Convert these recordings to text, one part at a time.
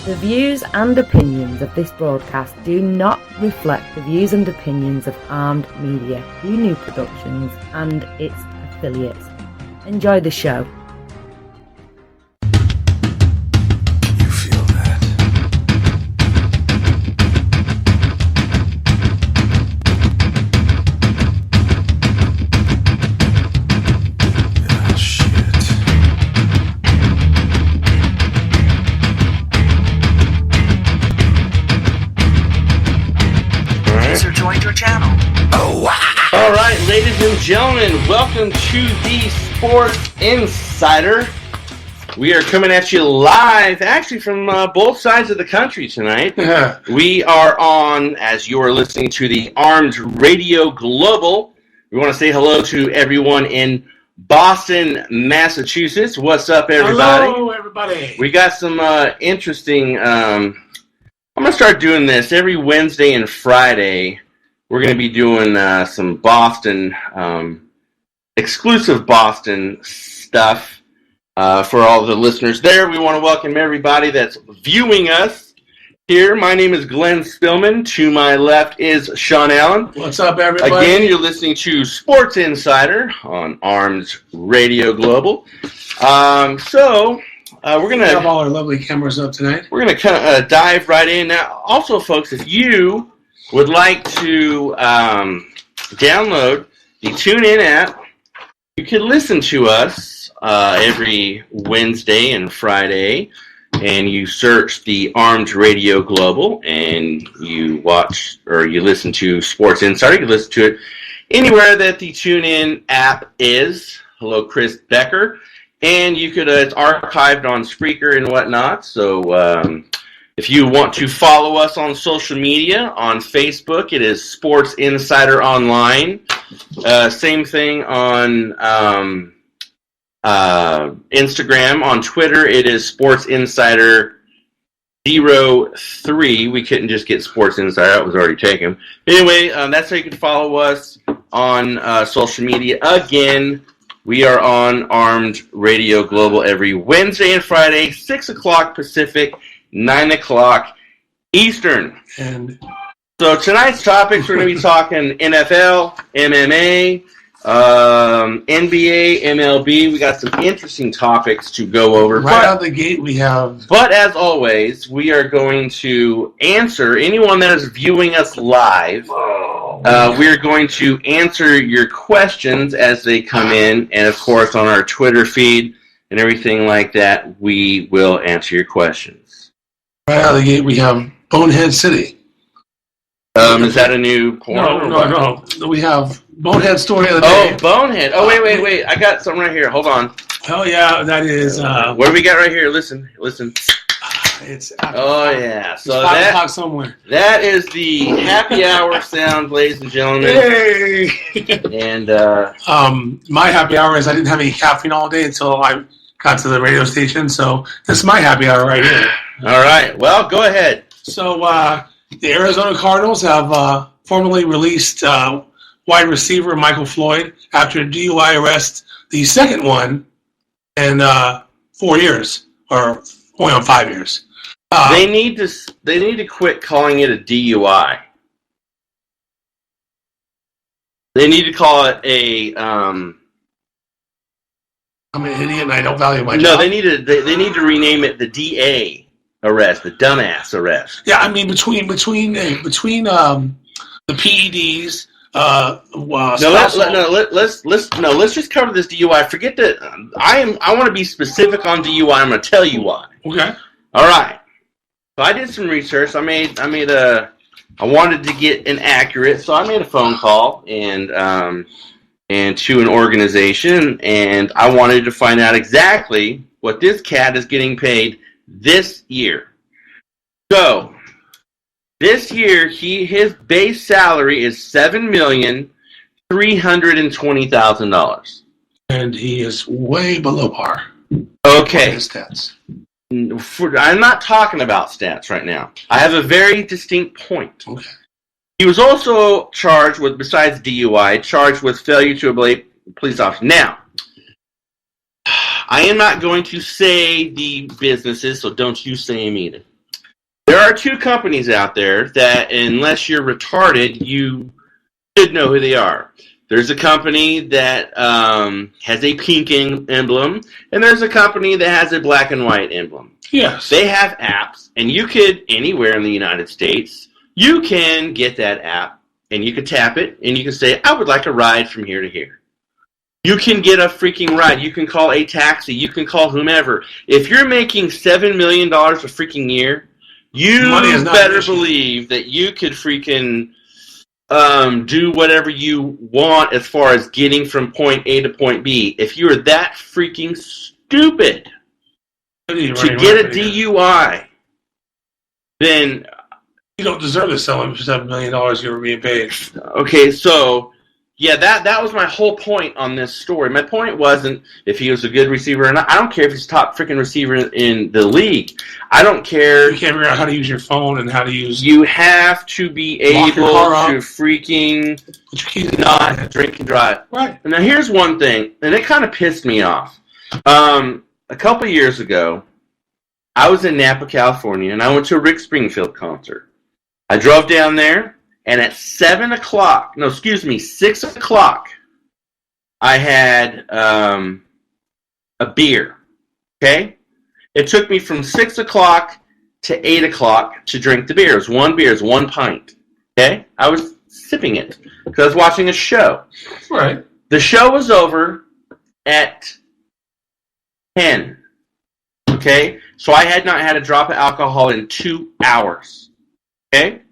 The views and opinions of this broadcast do not reflect the views and opinions of Armed Media, New Productions, and its affiliates. Enjoy the show. You feel that? Oh, shit. User joined your channel. Oh, wow. All right, ladies and gentlemen, welcome to the Sports Insider. We are coming at you live, actually from both sides of the country tonight. We are on, as you are listening to the Armed Radio Global. We want to say hello to everyone in Boston, Massachusetts. What's up, everybody? Hello, everybody. We got some interesting... I'm going to start doing this every Wednesday and Friday. We're going to be doing some Boston, exclusive Boston stuff for all the listeners there. We want to welcome everybody that's viewing us here. My name is Glenn Spillman. To my left is Shawn Allen. What's up, everybody? Again, you're listening to Sports Insider on Arms Radio Global. We're going to have all our lovely cameras up tonight. We're going to kind of dive right in. Now, also, folks, if you would like to download the TuneIn app, you can listen to us every Wednesday and Friday, and you search the Armed Radio Global, and you watch or you listen to Sports Insider. You can listen to it anywhere that the TuneIn app is. Hello, Chris Becker. And you could, it's archived on Spreaker and whatnot. So if you want to follow us on social media, on Facebook, it is Sports Insider Online. Same thing on Instagram. On Twitter, it is Sports Insider 03. We couldn't just get Sports Insider. That was already taken. Anyway, that's how you can follow us on social media. Again, we are on Armed Radio Global every Wednesday and Friday, 6 o'clock Pacific, 9 o'clock Eastern. And so tonight's topics, we're going to be talking NFL, MMA, NBA, MLB. We got some interesting topics to go over. Right out of the gate, we have... But as always, we are going to answer anyone that is viewing us live. We're going to answer your questions as they come in, and of course on our Twitter feed and everything like that, we will answer your questions. Right out of the gate, we have Bonehead City. Is that a new porn? No. We have Bonehead Story of the Day. Oh, Bonehead. Oh, wait. I got something right here. Hold on. Oh, yeah, that is... what do we got right here? Listen. It's Oh, yeah. So it's 5 o'clock somewhere. That is the happy hour sound, ladies and gentlemen. Yay! And my happy hour is I didn't have any caffeine all day until I got to the radio station, so this is my happy hour right here. All right. Well, go ahead. So the Arizona Cardinals have formally released wide receiver Michael Floyd after a DUI arrest, the second one in 4 years, or going on 5 years. They need to quit calling it a DUI. They need to call it a. I'm an idiot and I don't value my job. No, they need to rename it the DA arrest, the dumbass arrest. Yeah, I mean between the PEDs. Let's just cover this DUI. Forget that. I want to be specific on DUI. I'm going to tell you why. Okay. All right. So I did some research. I wanted to get an accurate, so I made a phone call and to an organization, and I wanted to find out exactly what this cat is getting paid this year. So this year, his base salary is $7,320,000, and he is way below par. Okay. His stats. I'm not talking about stats right now. I have a very distinct point. Okay. He was also charged with, besides DUI, charged with failure to obey police officer. Now, I am not going to say the businesses, so don't you say them either. There are two companies out there that, unless you're retarded, you should know who they are. There's a company that has a pink emblem, and there's a company that has a black and white emblem. Yes. They have apps, and you could, anywhere in the United States, you can get that app, and you can tap it, and you can say, I would like a ride from here to here. You can get a freaking ride. You can call a taxi. You can call whomever. If you're making $7 million a freaking year, you better believe that you could freaking do whatever you want as far as getting from point A to point B. If you're that freaking stupid to get a DUI, then you don't deserve to sell him for $7 million you were being paid. Okay, so yeah, that was my whole point on this story. My point wasn't if he was a good receiver or not. I don't care if he's top freaking receiver in the league. I don't care. You can't figure out how to use your phone and how to use. You have to be able to freaking not drink and drive. Right. And now here's one thing, and it kind of pissed me off. A couple years ago, I was in Napa, California, and I went to a Rick Springfield concert. I drove down there. And at 6 o'clock, I had a beer, okay? It took me from 6 o'clock to 8 o'clock to drink the beer. It was one beer, it was 1 pint, okay? I was sipping it because I was watching a show. Right. The show was over at 10, okay? So I had not had a drop of alcohol in 2 hours, okay?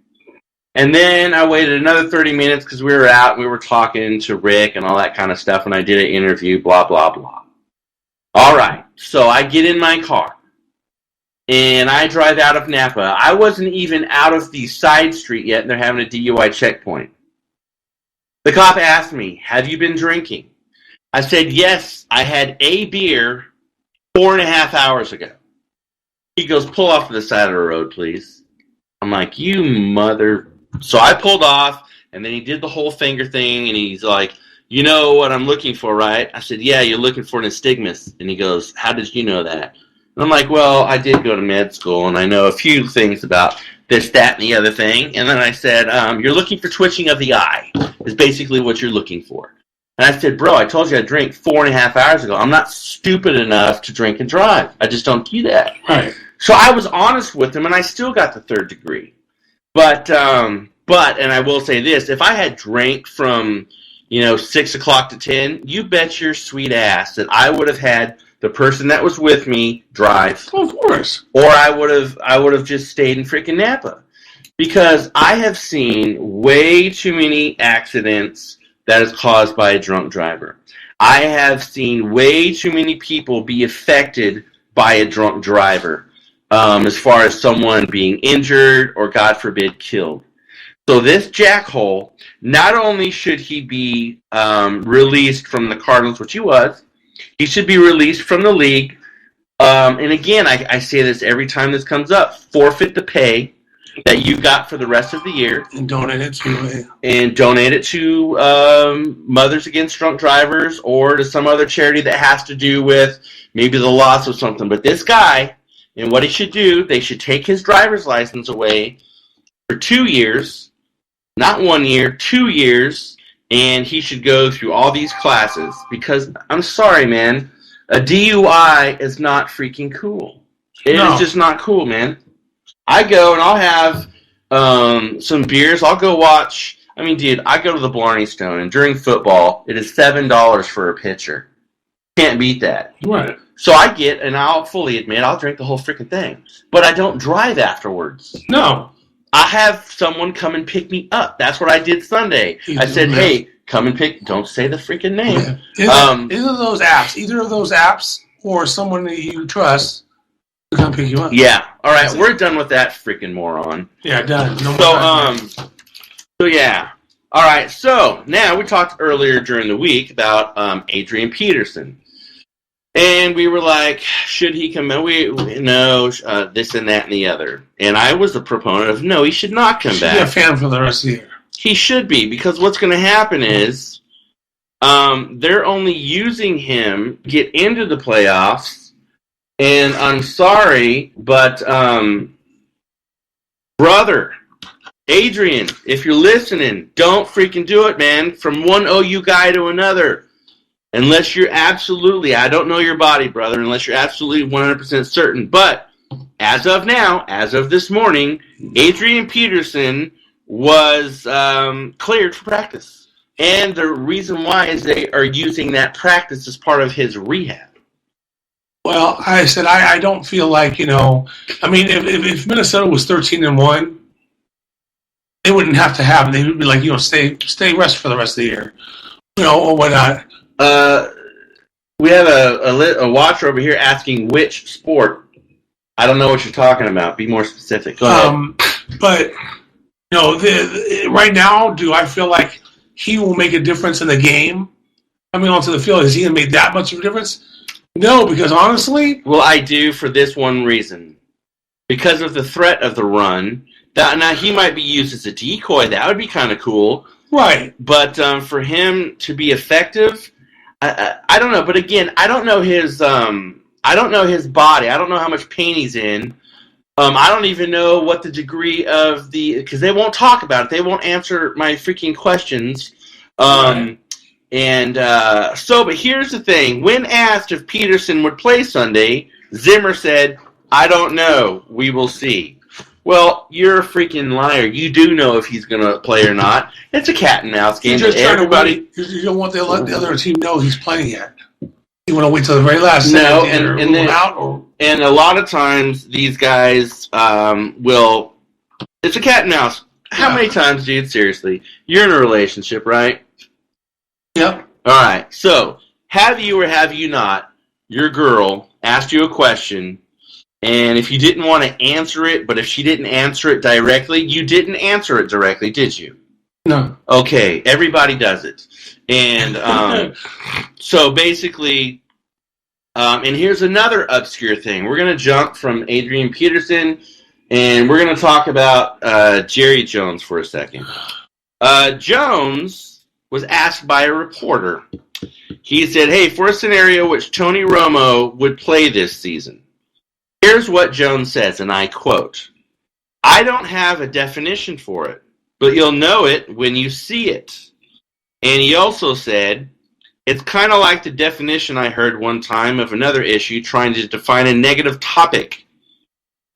And then I waited another 30 minutes because we were out and we were talking to Rick and all that kind of stuff, and I did an interview, blah, blah, blah. All right, so I get in my car, and I drive out of Napa. I wasn't even out of the side street yet, and they're having a DUI checkpoint. The cop asked me, have you been drinking? I said, yes, I had a beer 4.5 hours ago. He goes, pull off to the side of the road, please. I'm like, you mother... So I pulled off, and then he did the whole finger thing, and he's like, you know what I'm looking for, right? I said, yeah, you're looking for an astigmas. And he goes, how did you know that? And I'm like, well, I did go to med school, and I know a few things about this, that, and the other thing. And then I said, you're looking for twitching of the eye is basically what you're looking for. And I said, bro, I told you I drank 4.5 hours ago. I'm not stupid enough to drink and drive. I just don't do that. Right. So I was honest with him, and I still got the 3rd degree. But, and I will say this, if I had drank from, 6 o'clock to 10, you bet your sweet ass that I would have had the person that was with me drive. Oh, of course. Or I would have just stayed in freaking Napa. Because I have seen way too many accidents that is caused by a drunk driver. I have seen way too many people be affected by a drunk driver. As far as someone being injured or, God forbid, killed. So this jackhole, not only should he be released from the Cardinals, which he was, he should be released from the league. And again, I say this every time this comes up, forfeit the pay that you got for the rest of the year. And donate it to Mothers Against Drunk Drivers or to some other charity that has to do with maybe the loss of something. But this guy... And what he should do, they should take his driver's license away for 2 years, not 1 year, 2 years, and he should go through all these classes. Because, I'm sorry, man, a DUI is not freaking cool. It is just not cool, man. I go and I'll have some beers. I'll go watch. I mean, dude, I go to the Blarney Stone, and during football, it is $7 for a pitcher. Can't beat that. Right. So I get, and I'll fully admit, I'll drink the whole freaking thing. But I don't drive afterwards. No. I have someone come and pick me up. That's what I did Sunday. I said, hey, come and pick, don't say the freaking name. Yeah. Either of those apps, or someone that you trust to come pick you up. Yeah. All right, we're done with that freaking moron. Yeah, done. So yeah. All right, so now we talked earlier during the week about Adrian Peterson. And we were like, should he come in? This and that and the other. And I was a proponent of, no, he should not come back. He should be a fan for the rest of the year. He should be, because what's going to happen is they're only using him to get into the playoffs. And I'm sorry, but Brother, Adrian, if you're listening, don't freaking do it, man. From one OU guy to another. Unless you're absolutely, I don't know your body, brother, unless you're absolutely 100% certain. But as of now, as of this morning, Adrian Peterson was cleared for practice. And the reason why is they are using that practice as part of his rehab. Well, I said I don't feel like, I mean, if Minnesota was 13-1, they wouldn't have to have it. They would be like, stay rest for the rest of the year, or whatnot. We have a watcher over here asking which sport. I don't know what you're talking about. Be more specific. Go ahead. But right now, do I feel like he will make a difference in the game coming onto the field? Is he going to make that much of a difference? No, because honestly, well, I do for this one reason. Because of the threat of the run. Now he might be used as a decoy. That would be kind of cool. Right. But for him to be effective, I don't know. But again, I don't know his body. I don't know how much pain he's in. I don't even know what the degree of because they won't talk about it. They won't answer my freaking questions. Right. But here's the thing. When asked if Peterson would play Sunday, Zimmer said, "I don't know. We will see." Well, you're a freaking liar. You do know if he's going to play or not. It's a cat and mouse game. You're just everybody. You don't want to let the other team know he's playing yet. You want to wait till the very last second. And a lot of times these guys will. It's a cat and mouse. How many times, dude? Seriously, you're in a relationship, right? Yep. All right. So, have you or have you not? Your girl asked you a question. And if you didn't want to answer it, but if she didn't answer it directly, you didn't answer it directly, did you? No. Okay, everybody does it. And so basically, and here's another obscure thing. We're going to jump from Adrian Peterson, and we're going to talk about Jerry Jones for a second. Jones was asked by a reporter. He said, hey, for a scenario which Tony Romo would play this season, here's what Jones says, and I quote, I don't have a definition for it, but you'll know it when you see it. And he also said, it's kind of like the definition I heard one time of another issue trying to define a negative topic.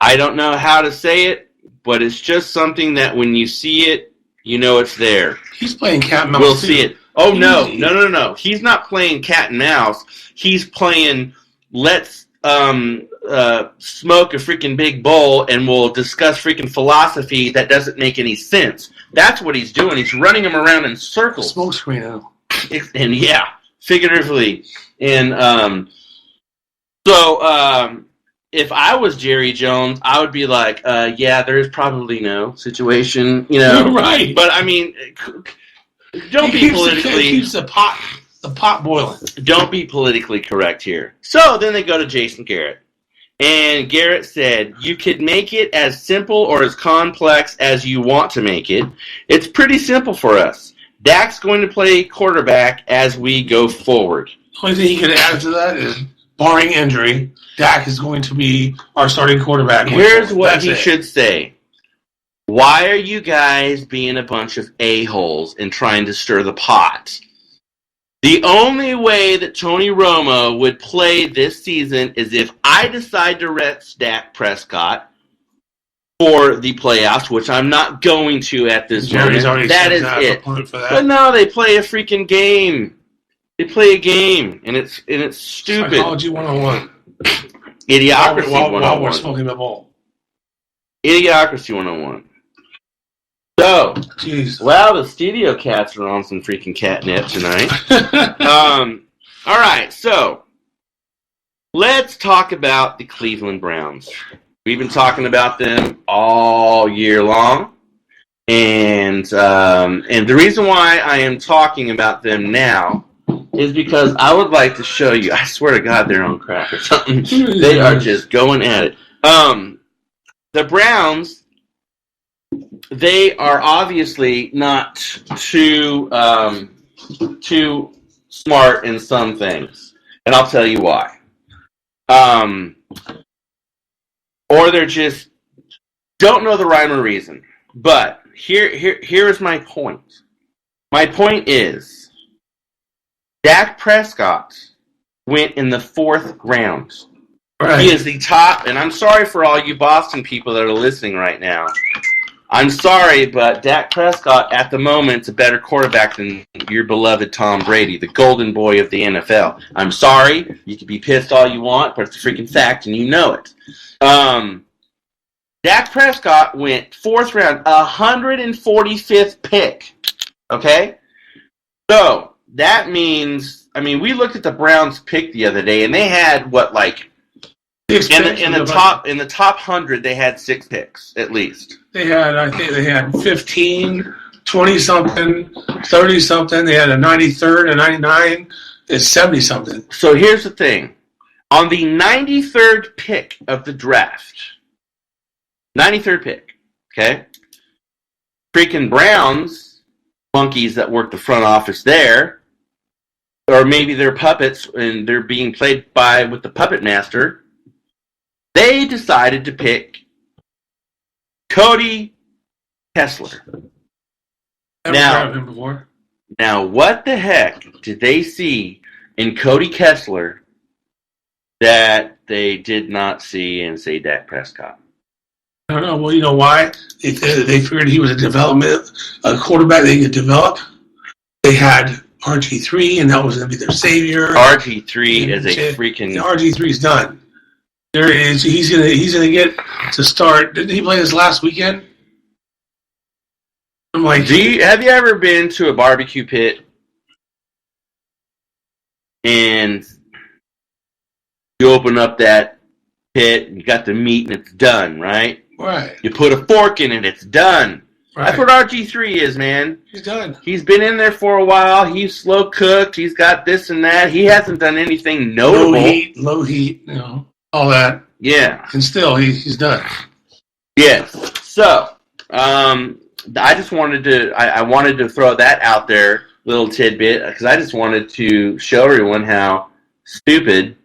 I don't know how to say it, but it's just something that when you see it, you know it's there. He's playing cat and mouse. We'll see it. Oh, no. He's not playing cat and mouse. He's playing let's smoke a freaking big bowl and we'll discuss freaking philosophy that doesn't make any sense. That's what he's doing. He's running him around in circles. Smoke screen now. And yeah, figuratively. And if I was Jerry Jones, I would be like, yeah, there's probably no situation, Right. But I mean, don't be politically. He keeps the pot boiling. Don't be politically correct here. So then they go to Jason Garrett. And Garrett said, you could make it as simple or as complex as you want to make it. It's pretty simple for us. Dak's going to play quarterback as we go forward. The only thing he could add to that is, barring injury, Dak is going to be our starting quarterback. Here's what he should say. Why are you guys being a bunch of a-holes and trying to stir the pot? The only way that Tony Romo would play this season is if I decide to rest Dak Prescott for the playoffs, which I'm not going to at this moment. That is it. But no, they play a freaking game. They play a game, and it's stupid. Psychology 101. Idiocracy 101. While we're smoking the bowl. Idiocracy 101. So, jeez. Wow, the studio cats are on some freaking catnip tonight. All right, so let's talk about the Cleveland Browns. We've been talking about them all year long, and the reason why I am talking about them now is because I would like to show you. I swear to God, they're on crack or something. They are just going at it. The Browns. They are obviously not too smart in some things, and I'll tell you why. Or they're just Don't know the rhyme or reason, but here is my point. My point is, Dak Prescott went in the 4th round. Right. He is the top, and I'm sorry for all you Boston people that are listening right now. I'm sorry, but Dak Prescott, at the moment, is a better quarterback than your beloved Tom Brady, the golden boy of the NFL. I'm sorry. You can be pissed all you want, but it's a freaking fact, and you know it. Dak Prescott went 4th round, 145th pick. Okay? So, that means, I mean, we looked at the Browns pick the other day, and they had, what, like, in the top 100, they had 6 picks, at least. I think they had 15, 20-something, 30-something. They had a 93rd, a 99, a 70-something. So here's the thing. On the 93rd pick of the draft, 93rd pick, okay? Freaking Browns, monkeys that work the front office there, or maybe they're puppets and they're being played with the puppet master, they decided to pick Cody Kessler. Never heard of him before. Now, what the heck did they see in Cody Kessler that they did not see in, say, Dak Prescott? I don't know. Well, you know why? They figured he was a quarterback they could develop. They had RG3, and that was going to be their savior. RG3 is a freaking... RG3's done. He's gonna get to start. Didn't he play this last weekend? I'm like, have you ever been to a barbecue pit and you open up that pit and you got the meat and it's done, right? Right. You put a fork in it, it's done. Right. That's what RG3 is, man. He's done. He's been in there for a while. He's slow cooked. He's got this and that. He hasn't done anything notable. Low heat, you know. All that. Yeah. And still, he's done. Yes. So, I just wanted to, I wanted to throw that out there, little tidbit, because I just wanted to show everyone how stupid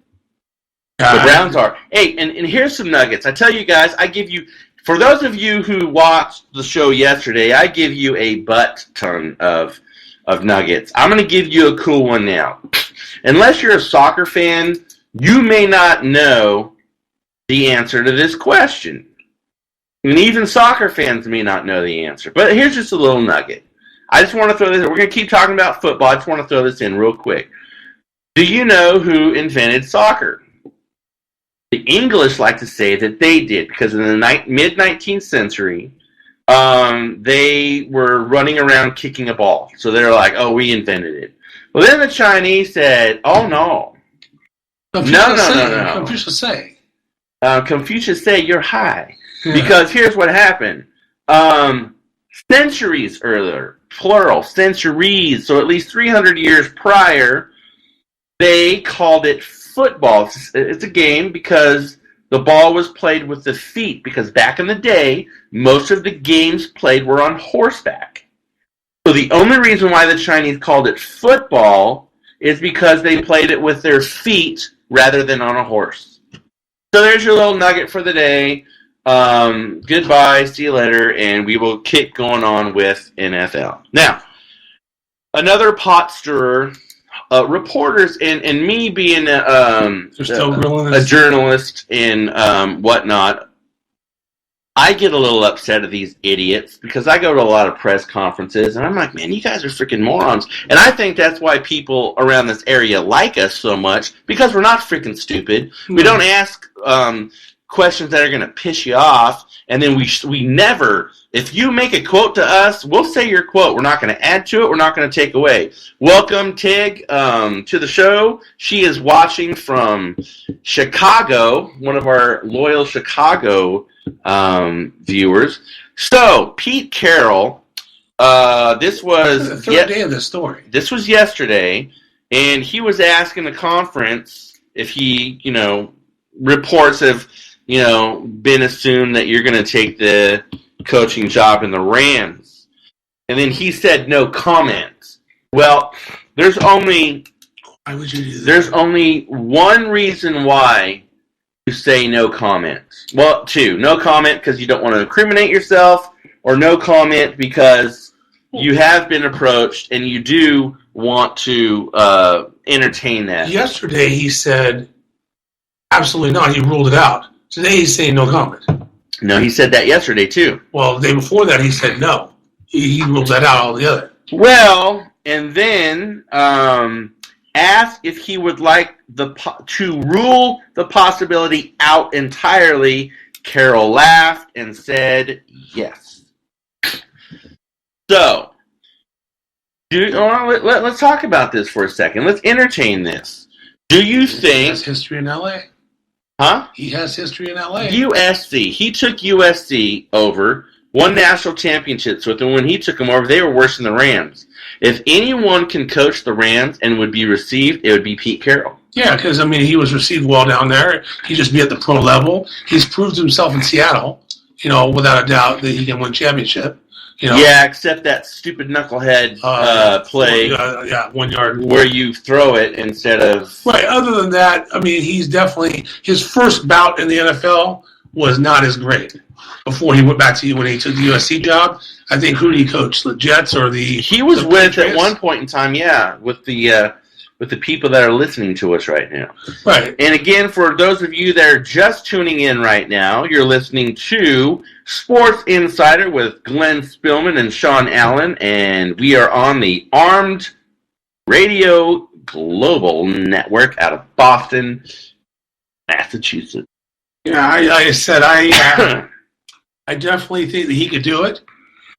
the Browns are. Hey, and here's some nuggets. I tell you guys, I give you, for those of you who watched the show yesterday, I give you a butt ton of nuggets. I'm going to give you a cool one now. Unless you're a soccer fan, you may not know the answer to this question. And even soccer fans may not know the answer. But here's just a little nugget. I just want to throw this in. We're going to keep talking about football. I just want to throw this in real quick. Do you know who invented soccer? The English like to say that they did, because in the mid-19th century, they were running around kicking a ball. So they're like, oh, we invented it. Well, then the Chinese said, oh, no. No. Confucius say. Confucius say you're high. Yeah. Because here's what happened. Centuries earlier, plural, centuries, so at least 300 years prior, they called it football. It's a game because the ball was played with the feet, because back in the day, most of the games played were on horseback. So the only reason why the Chinese called it football is because they played it with their feet rather than on a horse. So there's your little nugget for the day. Goodbye, see you later, and we will keep going on with NFL. Now, another pot stirrer, reporters and me being a journalist and whatnot, I get a little upset at these idiots because I go to a lot of press conferences and I'm like, man, you guys are freaking morons. And I think that's why people around this area like us so much, because we're not freaking stupid. We don't ask questions that are going to piss you off, and then we never, if you make a quote to us, we'll say your quote. We're not going to add to it. We're not going to take away. Welcome, Tig, to the show. She is watching from Chicago, one of our loyal Chicago viewers. So, Pete Carroll, this was the third day of the story. This was yesterday, and he was asking the conference if he, reports have, been assumed that you're going to take the coaching job in the Rams. And then he said no comment. Well, there's only why would you do that? There's only one reason why to say no comment. Well, two, no comment because you don't want to incriminate yourself, or no comment because you have been approached and you do want to entertain that. Yesterday he said, absolutely not. He ruled it out. Today he's saying no comment. No, he said that yesterday too. Well, the day before that he said no. He ruled that out altogether. Well, and then asked if he would like to rule the possibility out entirely. Carol laughed and said yes. So, let's talk about this for a second. Let's entertain this. Do you He think... has history in L.A.? Huh? He has history in L.A. USC. He took USC over, won national championships with them. When he took them over, they were worse than the Rams. If anyone can coach the Rams and would be received, it would be Pete Carroll. Yeah, because, I mean, he was received well down there. He'd just be at the pro level. He's proved himself in Seattle, without a doubt that he can win championship. Yeah, except that stupid knucklehead play 1 yard. where you throw it instead of... Right, other than that, I mean, he's definitely... His first bout in the NFL was not as great before he went back to when he took the USC job. I think, who did he coach? The Jets or the... He was the with, Patriots? at one point in time, with the people that are listening to us right now. Right. And again, for those of you that are just tuning in right now, you're listening to Sports Insider with Glenn Spillman and Shawn Allen, and we are on the Armed Radio Global Network out of Boston, Massachusetts. Yeah, I said I definitely think that he could do it.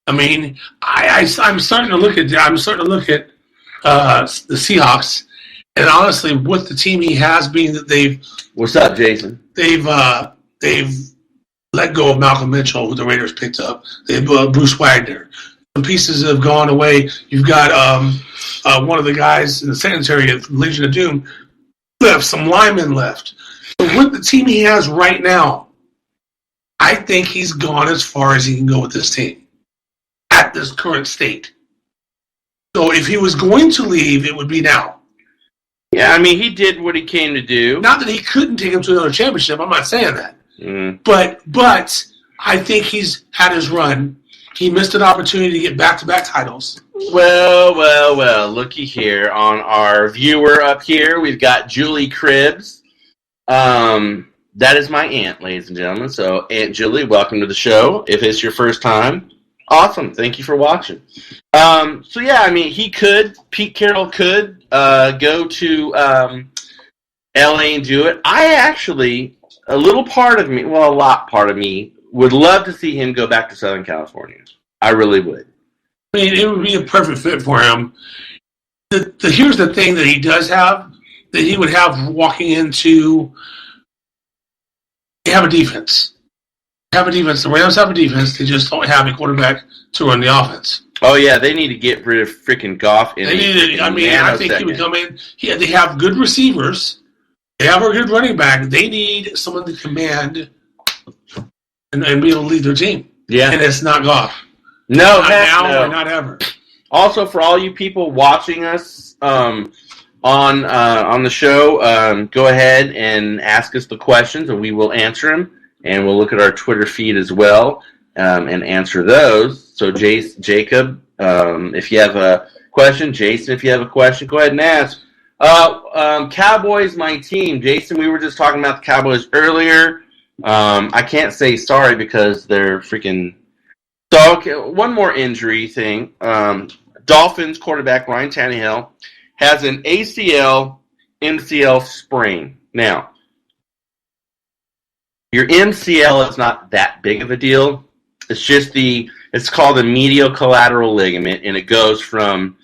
I mean, I'm starting to look at the Seahawks, and honestly, with the team he has, being that they've... What's up, Jason? They've let go of Malcolm Mitchell, who the Raiders picked up. They've Bruce Wagner. Some pieces have gone away. You've got one of the guys in the secondary of Legion of Doom left. Some linemen left. So with the team he has right now, I think he's gone as far as he can go with this team at this current state. So if he was going to leave, it would be now. Yeah, I mean, he did what he came to do. Not that he couldn't take him to another championship. I'm not saying that. Mm. But I think he's had his run. He missed an opportunity to get back-to-back titles. Well, looky here. On our viewer up here, we've got Julie Cribbs. That is my aunt, ladies and gentlemen. So, Aunt Julie, welcome to the show. If it's your first time, awesome. Thank you for watching. So, yeah, I mean, Pete Carroll could go to L.A. and do it. I actually, a lot part of me, would love to see him go back to Southern California. I really would. I mean, it would be a perfect fit for him. Here's the thing that he does have, that he would have walking into... They have a defense. The Rams have a defense. They just don't have a quarterback to run the offense. Oh, yeah, they need to get rid of freaking Goff. I think he would come in. They have good receivers. They have a good running back. They need someone to command and be able to lead their team. Yeah. And it's not Goff. No, not now no. or not ever. Also, for all you people watching us on the show, go ahead and ask us the questions, and we will answer them. And we'll look at our Twitter feed as well and answer those. So, Jacob, if you have a question, Jason, if you have a question, go ahead and ask. Cowboys, my team. Jason, we were just talking about the Cowboys earlier. I can't say sorry because they're freaking... So, okay, one more injury thing. Dolphins quarterback Ryan Tannehill has an ACL, MCL sprain. Now, your MCL is not that big of a deal. It's just it's called a medial collateral ligament, and it goes in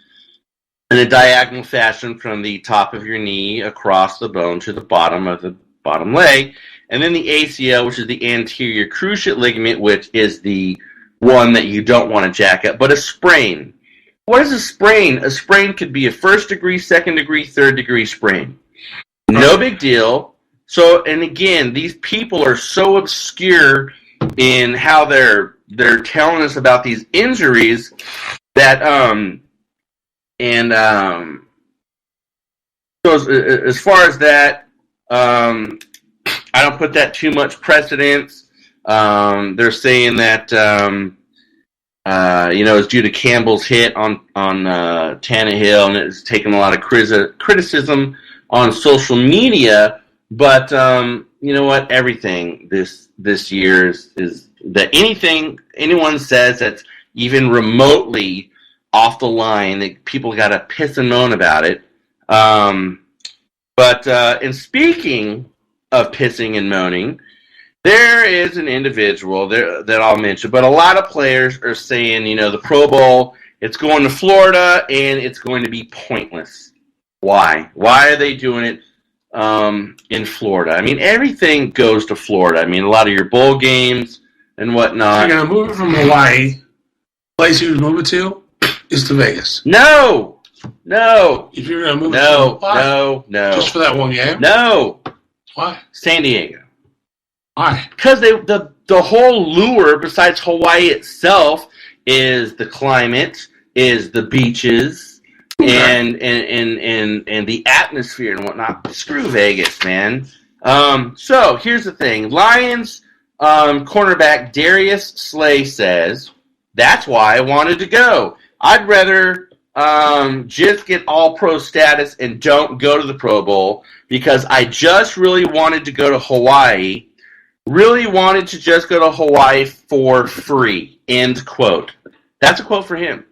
a diagonal fashion from the top of your knee across the bone to the bottom of the bottom leg. And then the ACL, which is the anterior cruciate ligament, which is the one that you don't want to jack up. But a sprain. What is a sprain? A sprain could be a first degree, second degree, third degree sprain. No big deal. So, and again, these people are so obscure in how they're telling us about these injuries that so as far as that, I don't put that too much precedence. They're saying that it's due to Campbell's hit on Tannehill, and it's taken a lot of criticism on social media. But you know what? Everything this year is that anything anyone says that's even remotely off the line, that people got to piss and moan about it. But in speaking of pissing and moaning, there is an individual there that I'll mention, but a lot of players are saying, the Pro Bowl, it's going to Florida, and it's going to be pointless. Why? Why are they doing it in Florida? I mean, everything goes to Florida. I mean, a lot of your bowl games and whatnot. You're going to move it from Hawaii. The place you would move it to is to Vegas. No. If you're going to move it to Hawaii, no. just for that one game? No. Why? San Diego. Why? Because the whole lure, besides Hawaii itself, is the climate, is the beaches, and the atmosphere and whatnot. Screw Vegas, man. So here's the thing: Lions cornerback Darius Slay says, "That's why I wanted to go. I'd rather just get All-Pro status and don't go to the Pro Bowl because I just really wanted to go to Hawaii." Really wanted to just go to Hawaii for free. End quote. That's a quote for him.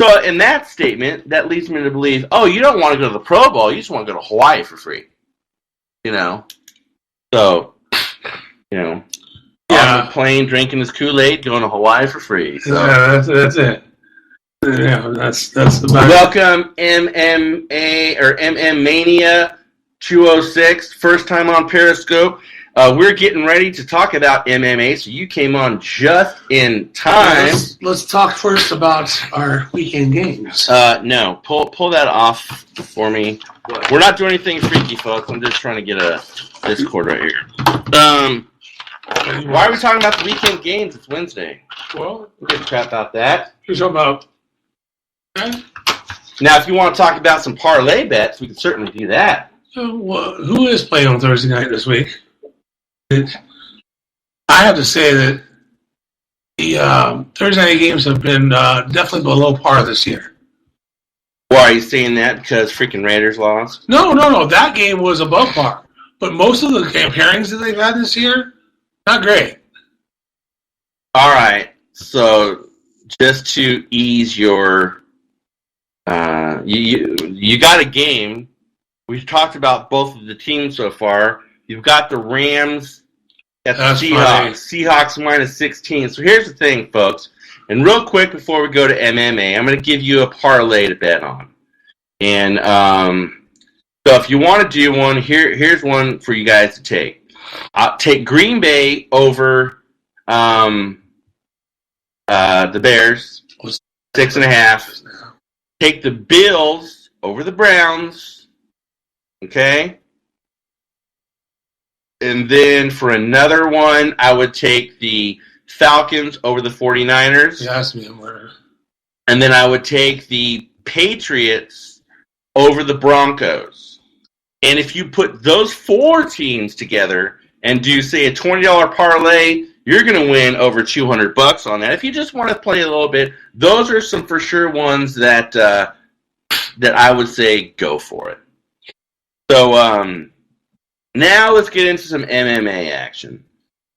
So in that statement, that leads me to believe, you don't want to go to the Pro Bowl, you just want to go to Hawaii for free. So, on the plane, drinking his Kool-Aid, going to Hawaii for free. So. Yeah, that's it. Yeah, that's about Welcome, MMA or MM Mania 206, first time on Periscope. We're getting ready to talk about MMA, so you came on just in time. Let's talk first about our weekend games. No, pull that off for me. We're not doing anything freaky, folks. I'm just trying to get a Discord right here. Why are we talking about the weekend games? It's Wednesday. Well, We're going to crap about that. you're talking about... Okay. Now, if you want to talk about some parlay bets, we can certainly do that. Who is playing on Thursday night this week? I have to say that the Thursday night games have been definitely below par this year. Why are you saying that? Because freaking Raiders lost? No. That game was above par. But most of the pairings that they've had this year, not great. All right. So just to ease your... you got a game. We've talked about both of the teams so far. You've got the Rams at the Seahawks. Funny. Seahawks minus 16. So here's the thing, folks. And real quick before we go to MMA, I'm going to give you a parlay to bet on. And so if you want to do one, here's one for you guys to take. Take Green Bay over the Bears, 6.5. Take the Bills over the Browns. Okay? And then for another one, I would take the Falcons over the 49ers. You asked me a murder. And then I would take the Patriots over the Broncos. And if you put those four teams together and do, say, a $20 parlay, you're going to win over $200 on that. If you just want to play a little bit, those are some for sure ones that I would say go for it. So, now let's get into some MMA action.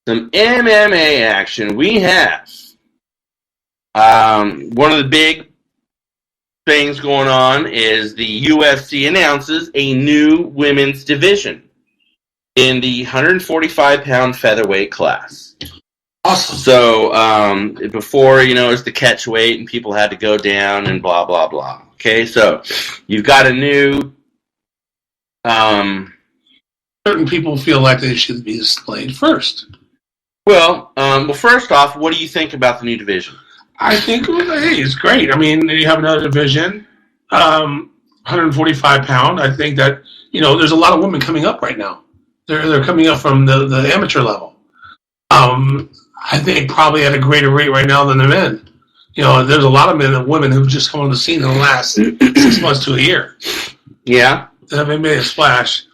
Some MMA action. We have one of the big things going on is the UFC announces a new women's division in the 145-pound featherweight class. Awesome. So before, it's the catch weight and people had to go down and blah, blah, blah. Okay, so you've got a new... certain people feel like they should be displayed first. Well, first off, what do you think about the new division? I think, hey, it's great. I mean, you have another division, 145 pound. I think that, there's a lot of women coming up right now. They're coming up from the amateur level. I think probably at a greater rate right now than the men. There's a lot of men and women who've just come on the scene in the last 6 months to a year. Yeah. That have made a splash.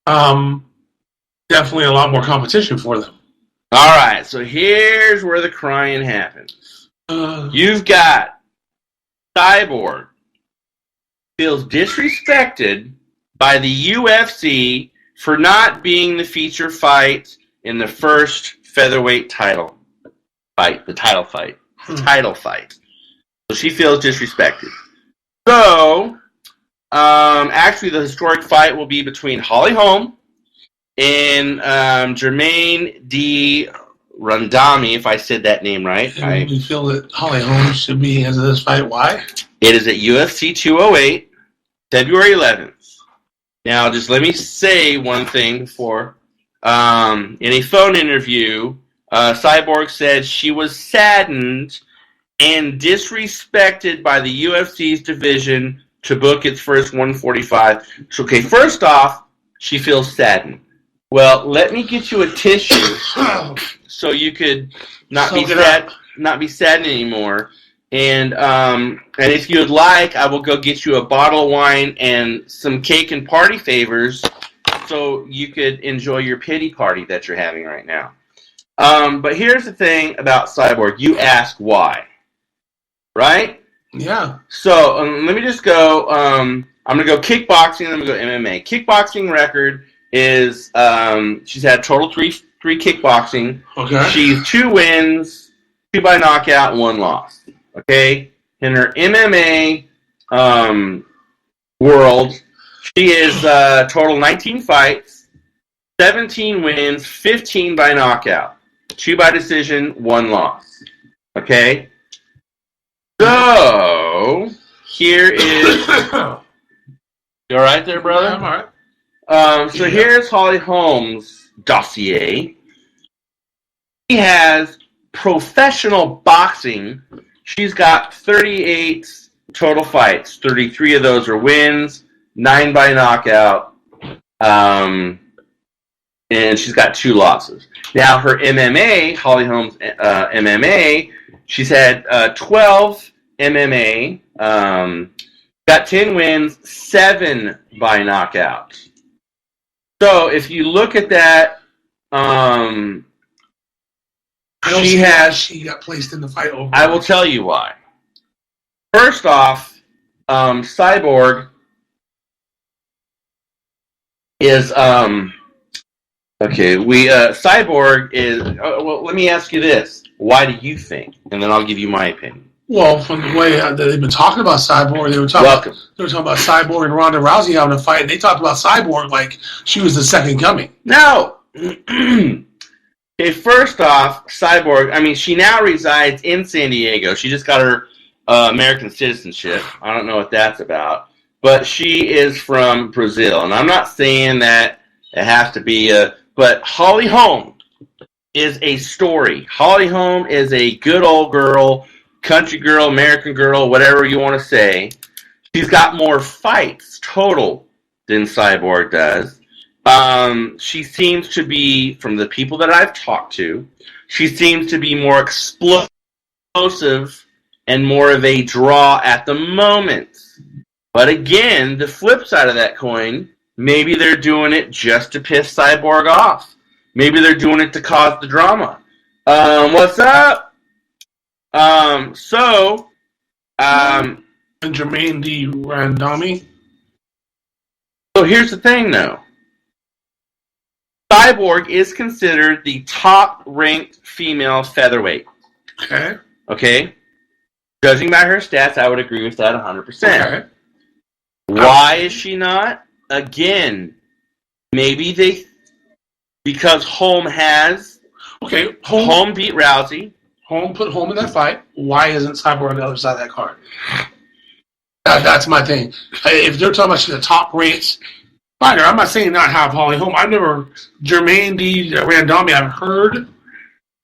It's definitely a lot more competition for them. All right, so here's where the crying happens. You've got Cyborg feels disrespected by the UFC for not being the feature fight in the first featherweight title fight, the title fight. So she feels disrespected. So, actually, the historic fight will be between Holly Holm and Jermaine D. Randami, if I said that name right. And we feel that Holly Holm should be into this fight. Why? It is at UFC 208, February 11th. Now, just let me say one thing before. In a phone interview, Cyborg said she was saddened and disrespected by the UFC's division to book its first 145. So, okay, first off, she feels saddened. Well, let me get you a tissue so you could not be sad anymore. And if you would like, I will go get you a bottle of wine and some cake and party favors so you could enjoy your pity party that you're having right now. But here's the thing about Cyborg. You ask why, right? Yeah. So let me just go. I'm going to go kickboxing and I'm going to go MMA. Kickboxing record is she's had total three kickboxing. Okay. She's 2 wins, 2 by knockout, 1 loss. Okay? In her MMA world, she is total 19 fights, 17 wins, 15 by knockout, 2 by decision, 1 loss. Okay? So, here is... You alright there, brother? Yeah, I'm alright. So here's Holly Holm's dossier. She has professional boxing. She's got 38 total fights. 33 of those are wins, 9 by knockout, and she's got 2 losses. Now her MMA, Holly Holm's MMA, she's had 12 MMA, got 10 wins, 7 by knockout. So if you look at that, she got placed in the fight over. I will tell you why. First off, Cyborg is Cyborg is. Well, let me ask you this: why do you think? And then I'll give you my opinion. Well, from the way that they've been talking about Cyborg, they were talking about Cyborg and Ronda Rousey having a fight, and they talked about Cyborg like she was the second coming. No. Okay, first off, Cyborg, I mean, she now resides in San Diego. She just got her American citizenship. I don't know what that's about. But she is from Brazil. And I'm not saying that it has to be but Holly Holm is a story. Holly Holm is a good old girl, country girl, American girl, whatever you want to say. She's got more fights total than Cyborg does. She seems to be, from the people that I've talked to, she seems to be more explosive and more of a draw at the moment. But again, the flip side of that coin, maybe they're doing it just to piss Cyborg off. Maybe they're doing it to cause the drama. What's up? And Jermaine D. Randami. So here's the thing, though. Cyborg is considered the top-ranked female featherweight. Okay? Judging by her stats, I would agree with that 100%. Okay. Why is she not? Again, maybe because Holm has... Okay, Holm beat Rousey. Holm put Holm in that fight. Why isn't Cyborg on the other side of that card? That's my thing. If they're talking about she's a top-ranked fighter, I'm not saying not have Holly Holm. I've never... Jermaine D. Randami, I've heard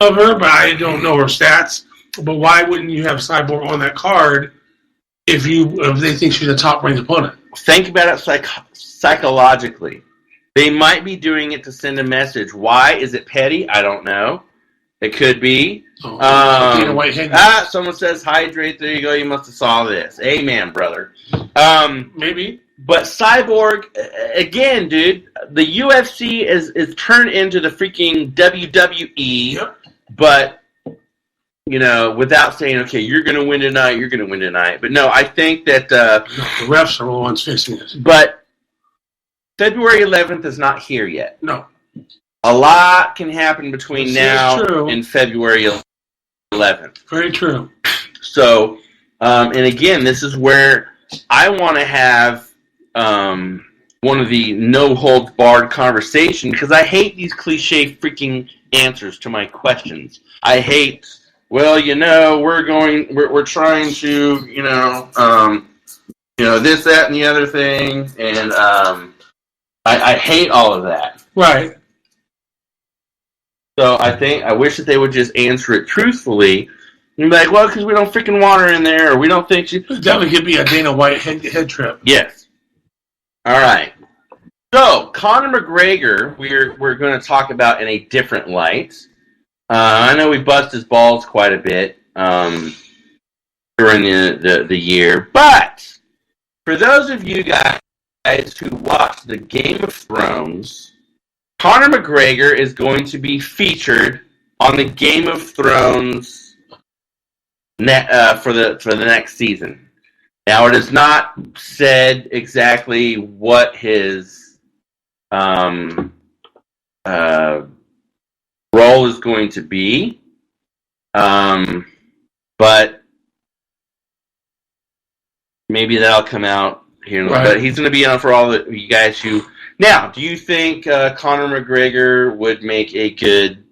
of her, but I don't know her stats. But why wouldn't you have Cyborg on that card if they think she's a top-ranked opponent? Think about it psychologically. They might be doing it to send a message. Why? Is it petty? I don't know. It could be. Someone someone says hydrate. There you go. You must have saw this. Amen, brother. Maybe. But Cyborg, again, dude, the UFC is turned into the freaking WWE, Yep. but, you know, without saying, okay, you're going to win tonight, you're going to win tonight. But no, I think that... The refs are the ones fixing it. But February 11th is not here yet. No. A lot can happen between This is now true. and February 11th. Very true. So, and again, this is where I want to have one of the no-holds-barred conversation, because I hate these cliche freaking answers to my questions. I hate, well, you know, we're trying to, you know, this, that, and the other thing, and I hate all of that. Right. So I wish that they would just answer it truthfully. And be like, well, because we don't freaking want her in there, or we don't think she... It definitely could be a Dana White head trip. Yes. All right. So, Conor McGregor, we're going to talk about in a different light. I know we bust his balls quite a bit during the year, but for those of you guys who watch the Game of Thrones, Conor McGregor is going to be featured on the Game of Thrones for the next season. Now, it is not said exactly what his role is going to be, but maybe that'll come out here. Right. But he's going to be on for all of you guys who... Now, do you think Conor McGregor would make a good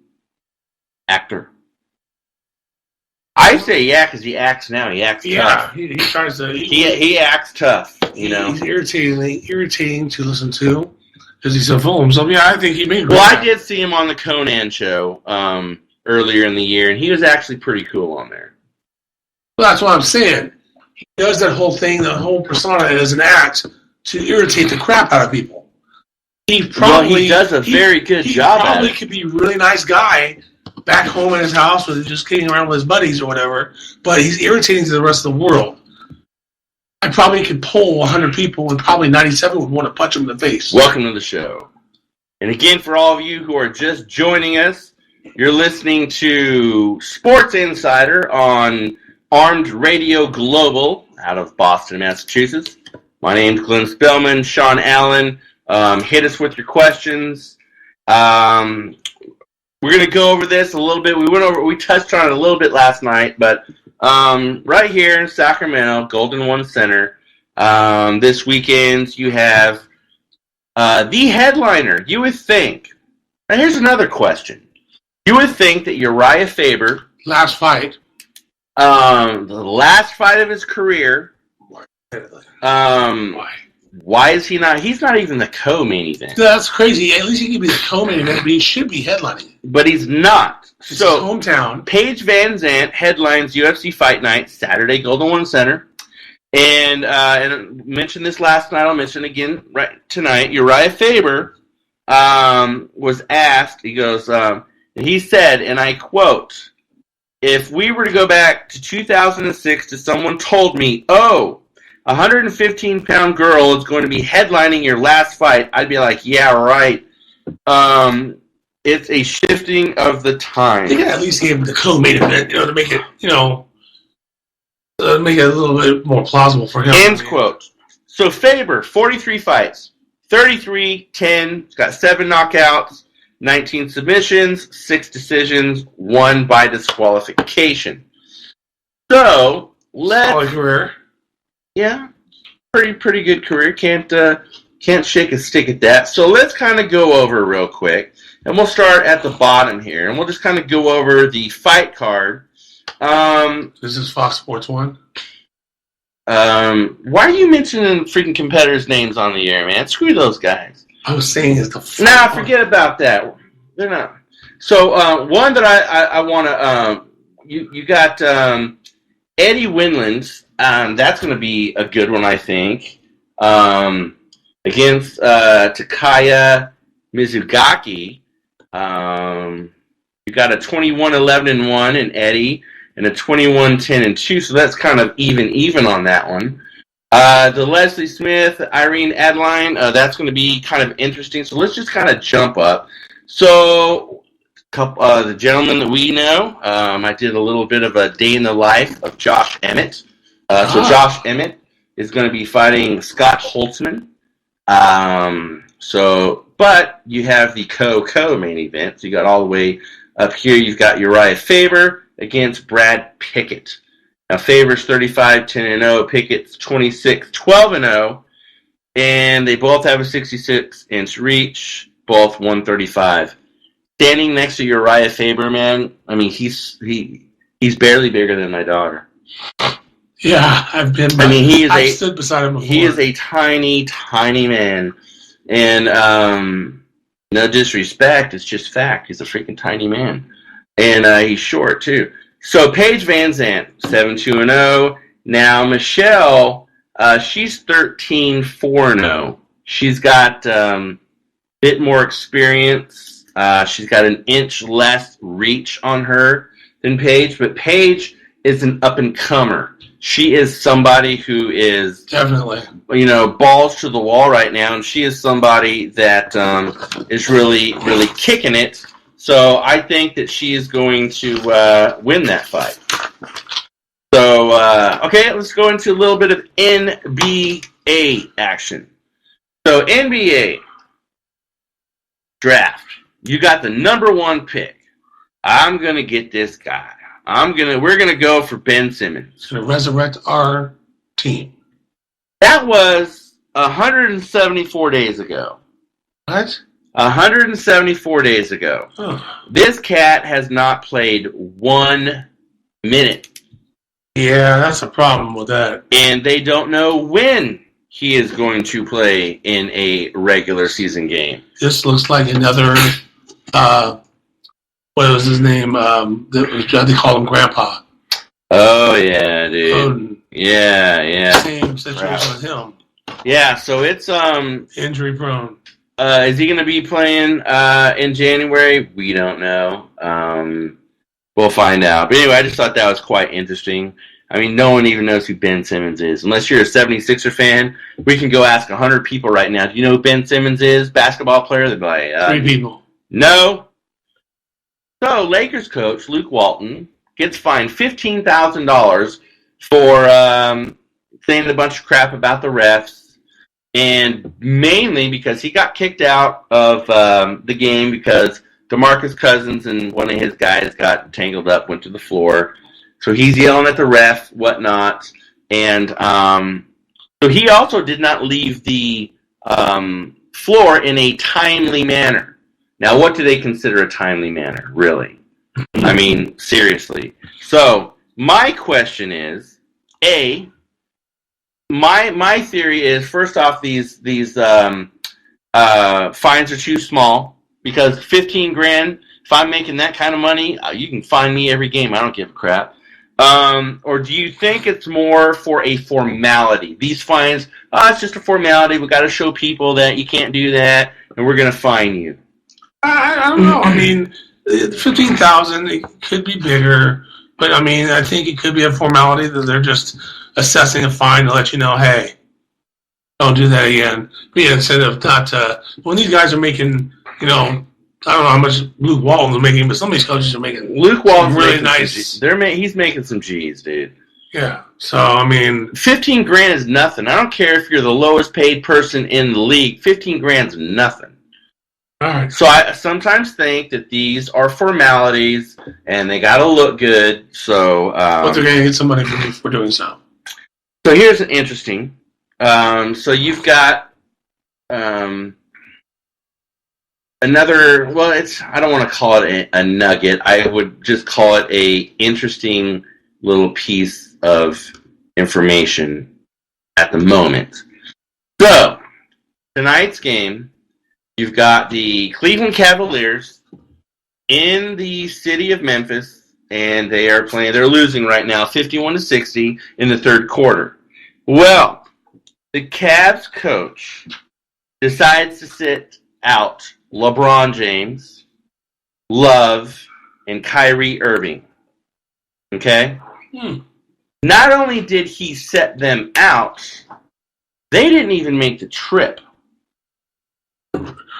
actor? I say yeah, because he acts now. He acts tough. He tries to. He acts tough, you know. He's irritating to listen to because he's so full of himself. Yeah, I think he made. Well, I did see him on the Conan show earlier in the year, and he was actually pretty cool on there. Well, that's what I'm saying. He does that whole thing, the whole persona as an act to irritate the crap out of people. He does a very good job at it. He probably could be a really nice guy back home in his house with just kidding around with his buddies or whatever, but he's irritating to the rest of the world. I probably could poll 100 people and probably 97 would want to punch him in the face. Welcome to the show. And again, for all of you who are just joining us, you're listening to Sports Insider on Armed Radio Global out of Boston, Massachusetts. My name's Glenn Spillman, Shawn Allen. Hit us with your questions. We're going to go over this a little bit. We touched on it a little bit last night, but right here in Sacramento, Golden One Center, this weekend you have the headliner. You would think, and here's another question. You would think that Uriah Faber, Last fight. the last fight of his career, Why? why is he not? He's not even the co-main event. That's crazy. At least he could be the co-main event, but he should be headlining. But he's not. It's his So, hometown. Paige Van Zandt headlines UFC Fight Night, Saturday, Golden One Center. And I mentioned this last night, I'll mention it again right tonight. Uriah Faber was asked, he goes, and he said, and I quote, if we were to go back to 2006 to someone told me, oh, a 115-pound girl is going to be headlining your last fight, I'd be like, yeah, right. It's a shifting of the time. They could at least give him the co-main event, to make it, make it a little bit more plausible for him. End quote. So Faber, 43 fights, 33-10, he's got 7 knockouts, 19 submissions, 6 decisions, 1 by disqualification. So, Solid career. Yeah, pretty good career. Can't shake a stick at that. So let's kind of go over real quick, and we'll start at the bottom here, and we'll just kind of go over the fight card. This is Fox Sports 1. Why are you mentioning freaking competitors' names on the air, man? Screw those guys. I was saying is the Nah, forget about that. They're not. So one that I want to you got Eddie Winland. That's going to be a good one, I think. Against Takaya Mizugaki. You got a 21-11-1 in Eddie and a 21-10-2, so that's kind of even on that one. The Leslie Smith, Irene Adeline, that's going to be kind of interesting. So let's just kind of jump up. So the gentleman that we know, I did a little bit of a day in the life of Josh Emmett. So Josh Emmett is going to be fighting Scott Holtzman. But you have the co-main event. So you got all the way up here. You've got Uriah Faber against Brad Pickett. Now Faber's 35-10-0, Pickett's 26-12-0, and they both have a 66-inch reach, both 135. Standing next to Uriah Faber, man, I mean he's barely bigger than my daughter. Yeah, I've been. I've stood beside him before. He is a tiny, tiny man, and no disrespect, it's just fact. He's a freaking tiny man, and he's short too. So Paige Van Zandt, 7-2-0. Now Michelle, she's 13-4-0. She's got a bit more experience. She's got an inch less reach on her than Paige, but Paige is an up-and-comer. She is somebody who is definitely, balls to the wall right now, and she is somebody that is really, really kicking it. So I think that she is going to win that fight. So, okay, let's go into a little bit of NBA action. So NBA draft. You got the number 1 pick. I'm going to get this guy. We're going to go for Ben Simmons. To resurrect our team. That was 174 days ago. What? 174 days ago. This cat has not played 1 minute. Yeah, that's a problem with that. And they don't know when he is going to play in a regular season game. This looks like another, what was his name? They call him Grandpa. Oh, yeah, dude. Odin. Yeah. Same situation with him. Yeah, so it's injury prone. Is he going to be playing in January? We don't know. We'll find out. But anyway, I just thought that was quite interesting. I mean, no one even knows who Ben Simmons is. Unless you're a 76er fan, we can go ask 100 people right now. Do you know who Ben Simmons is? Basketball player? They'd be like, 3 people. No. So, Lakers coach Luke Walton gets fined $15,000 for saying a bunch of crap about the refs. And mainly because he got kicked out of the game because DeMarcus Cousins and one of his guys got tangled up, went to the floor. So he's yelling at the ref, whatnot. And so he also did not leave the floor in a timely manner. Now, what do they consider a timely manner, really? I mean, seriously. So my question is, My theory is, first off, these fines are too small because $15,000. If I'm making that kind of money, you can fine me every game. I don't give a crap. Or do you think it's more for a formality? These fines, it's just a formality. We got to show people that you can't do that, and we're going to fine you. I don't know. I mean, 15,000. It could be bigger, but I mean, I think it could be a formality that they're just assessing a fine to let you know, hey, don't do that again. But yeah, instead of not when these guys are making, I don't know how much Luke Walton's making, but some of these coaches are making Luke Walton's really nice. He's making some G's, dude. Yeah. So I mean, $15,000 is nothing. I don't care if you're the lowest paid person in the league. $15,000 is nothing. All right. So I sometimes think that these are formalities and they got to look good. So, but they're going to get somebody for doing so. So here's an interesting. So you've got another. Well, I don't want to call it a nugget. I would just call it a interesting little piece of information at the moment. So tonight's game, you've got the Cleveland Cavaliers in the city of Memphis. And they're losing right now 51-60 in the third quarter. Well, the Cavs coach decides to sit out LeBron James, Love, and Kyrie Irving. Okay? Not only did he set them out, they didn't even make the trip.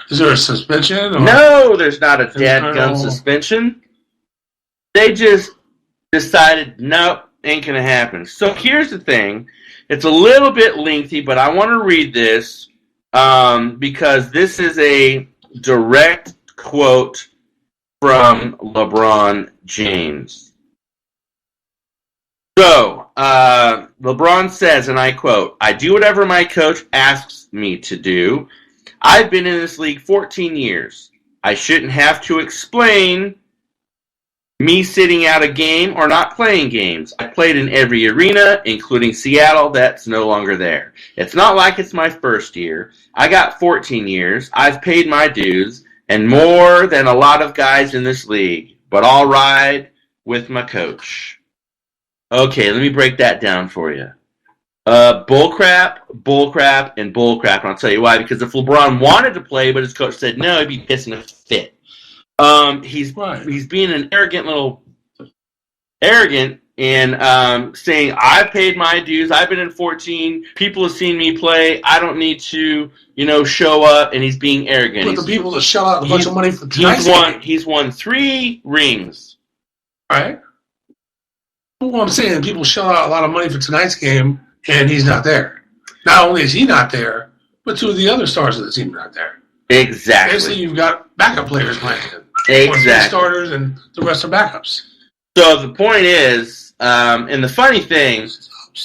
Is there a suspension? Or? No, there's not a dadgum suspension. They just decided, nope, ain't gonna happen. So here's the thing. It's a little bit lengthy, but I want to read this because this is a direct quote from LeBron James. So, LeBron says, and I quote, "I do whatever my coach asks me to do. I've been in this league 14 years. I shouldn't have to explain me sitting out a game or not playing games. I played in every arena, including Seattle, that's no longer there. It's not like it's my first year. I got 14 years. I've paid my dues, and more than a lot of guys in this league. But I'll ride with my coach." Okay, let me break that down for you. Bullcrap, bullcrap, and bullcrap. And I'll tell you why. Because if LeBron wanted to play, but his coach said no, he'd be pissing a fit. He's being an arrogant and saying, "I've paid my dues. I've been in 14. People have seen me play. I don't need to, show up." And he's being arrogant. But the people that shell out a bunch of money for tonight's game. He's won 3 rings. Right. Well, I'm saying people shell out a lot of money for tonight's game, and he's not there. Not only is he not there, but 2 of the other stars of the team are not there. Exactly. Basically, you've got backup players playing. Exactly. 3 starters, and the rest are backups. So the point is, and the funny thing,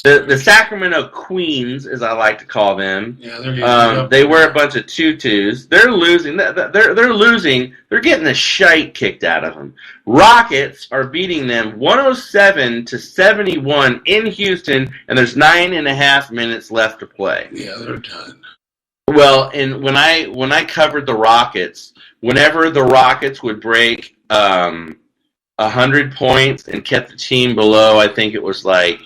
the Sacramento Queens, as I like to call them, they wear a bunch of tutus. They're losing. They're losing. They're getting the shite kicked out of them. Rockets are beating them 107-71 in Houston, and there's 9.5 minutes left to play. Yeah, they're done. Well, and when I covered the Rockets, whenever the Rockets would break 100 points and kept the team below, I think it was like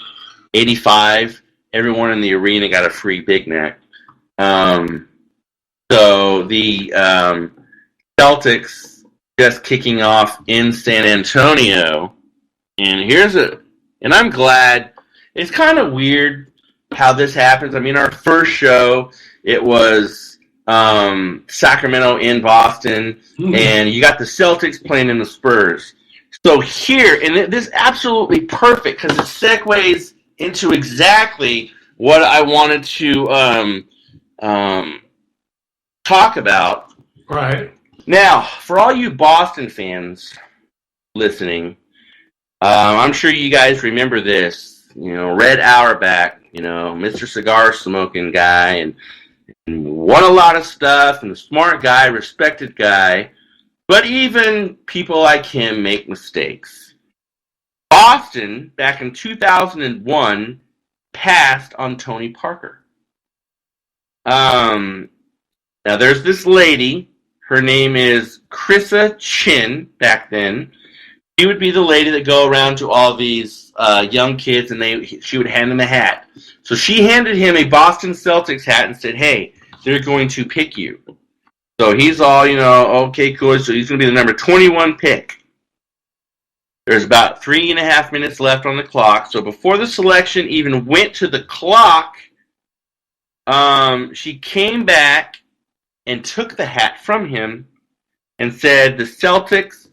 85, everyone in the arena got a free Big Mac. So the Celtics just kicking off in San Antonio, and and I'm glad. It's kind of weird how this happens. I mean, our first show, it was Sacramento in Boston, and you got the Celtics playing in the Spurs. So here, and this is absolutely perfect because it segues into exactly what I wanted to talk about. Right. Now, for all you Boston fans listening, I'm sure you guys remember this. Red Auerbach, Mr. Cigar Smoking guy, and won a lot of stuff, and a smart guy, respected guy. But even people like him make mistakes. Boston, back in 2001, passed on Tony Parker. Now, there's this lady. Her name is Krissa Chin back then. She would be the lady that go around to all these young kids, and she would hand them a hat. So she handed him a Boston Celtics hat and said, "Hey, they're going to pick you." So he's all, okay, cool. So he's going to be the number 21 pick. There's about 3.5 minutes left on the clock. So before the selection even went to the clock, she came back and took the hat from him and said, "The Celtics,"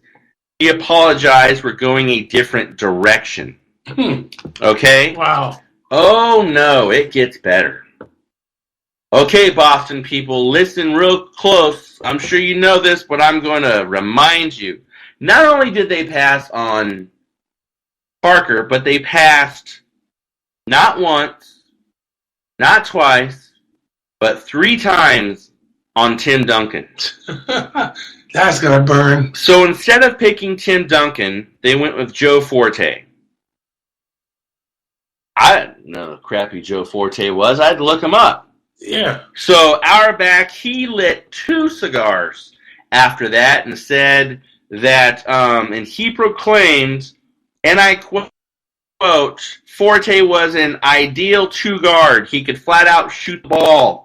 he apologized, "were going a different direction." Okay? Wow. Oh, no, it gets better. Okay, Boston people, listen real close. I'm sure you know this, but I'm going to remind you. Not only did they pass on Parker, but they passed not once, not twice, but 3 times on Tim Duncan. That's going to burn. So instead of picking Tim Duncan, they went with Joe Forte. I didn't know how crappy Joe Forte was. I had to look him up. Yeah. So Auerbach, he lit 2 cigars after that and said that, and he proclaimed, and I quote, "Forte was an ideal 2-guard. He could flat out shoot the ball."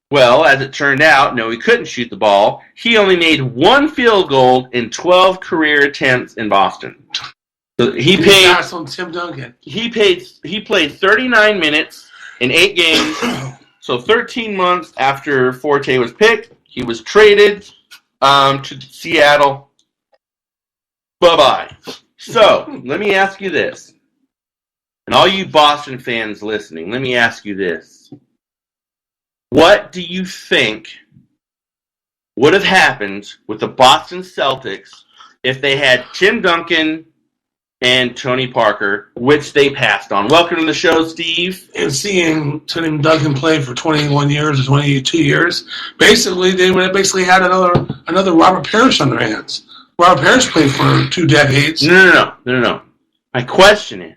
Well, as it turned out, no, he couldn't shoot the ball. He only made 1 field goal in 12 career attempts in Boston. So he passed on Tim Duncan. He played 39 minutes in 8 games. So 13 months after Forte was picked, he was traded to Seattle. Bye-bye. So, let me ask you this. And all you Boston fans listening, let me ask you this. What do you think would have happened with the Boston Celtics if they had Tim Duncan and Tony Parker, which they passed on? Welcome to the show, Steve. And seeing Tim Duncan play for 21 years or 22 years, basically they would have had another Robert Parrish on their hands. Robert Parrish played for 2 decades. No. My question is,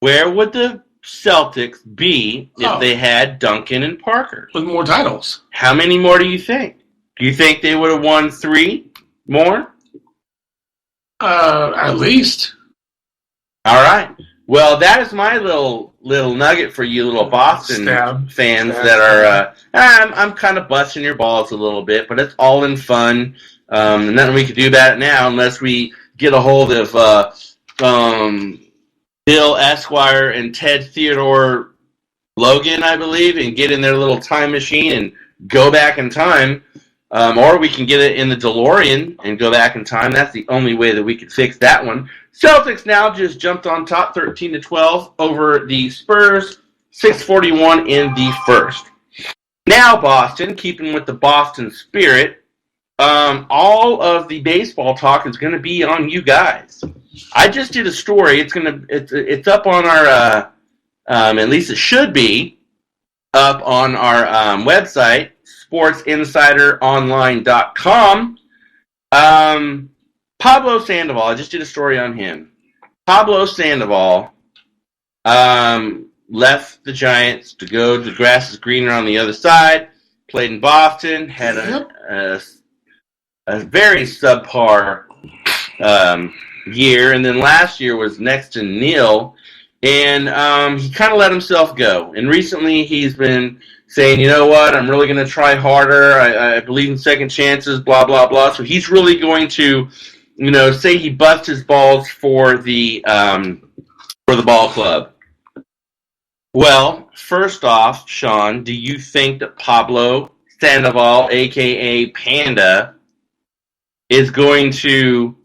where would the Celtics be if they had Duncan and Parker? With more titles. How many more do you think? Do you think they would have won 3 more? At least. All right. Well, that is my little nugget for you, little Boston fans that are. I'm kind of busting your balls a little bit, but it's all in fun. And nothing we can do about it now unless we get a hold of Bill Esquire and Ted Theodore Logan, I believe, and get in their little time machine and go back in time. Or we can get it in the DeLorean and go back in time. That's the only way that we could fix that one. Celtics now just jumped on top 13-12 over the Spurs, 6:41 in the first. Now, Boston, keeping with the Boston spirit, all of the baseball talk is going to be on you guys. I just did a story. It's up on our, at least it should be, up on our website, sportsinsideronline.com. Pablo Sandoval, I just did a story on him. Pablo Sandoval left the Giants to go to the grass is greener on the other side, played in Boston, had a very subpar year, and then last year was next to nil, and he kind of let himself go. And recently he's been saying, you know what, I'm really going to try harder. I believe in second chances, blah, blah, blah. So he's really going to, say he busts his balls for the ball club. Well, first off, Shawn, do you think that Pablo Sandoval, a.k.a. Panda, is going to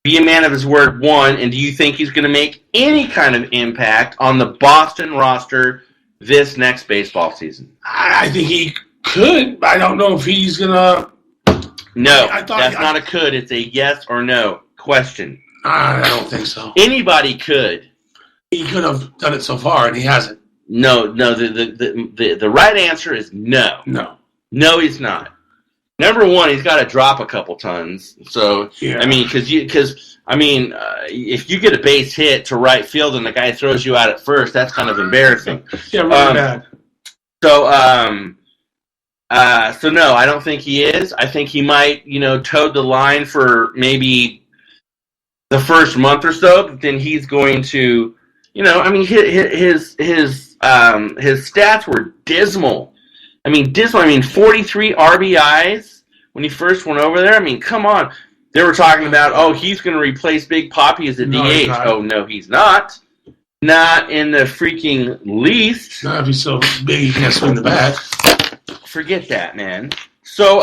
be a man of his word, one, and do you think he's going to make any kind of impact on the Boston roster this next baseball season? I think he could, but I don't know if he's going to. No, that's not a could. It's a yes or no question. I don't think so. Anybody could. He could have done it so far, and he hasn't. No. The right answer is no. No. No, he's not. Number one, he's got to drop a couple tons. So, yeah. I mean, if you get a base hit to right field and the guy throws you out at first, that's kind of embarrassing. Yeah, really bad. So no, I don't think he is. I think he might, toe the line for maybe the first month or so, but then he's going to, his stats were dismal. 43 RBIs when he first went over there. Come on. They were talking about, he's going to replace Big Papi as a DH. Oh, no, he's not. Not in the freaking least. Not if he's so big he can't swing the bat. Forget that, man. So,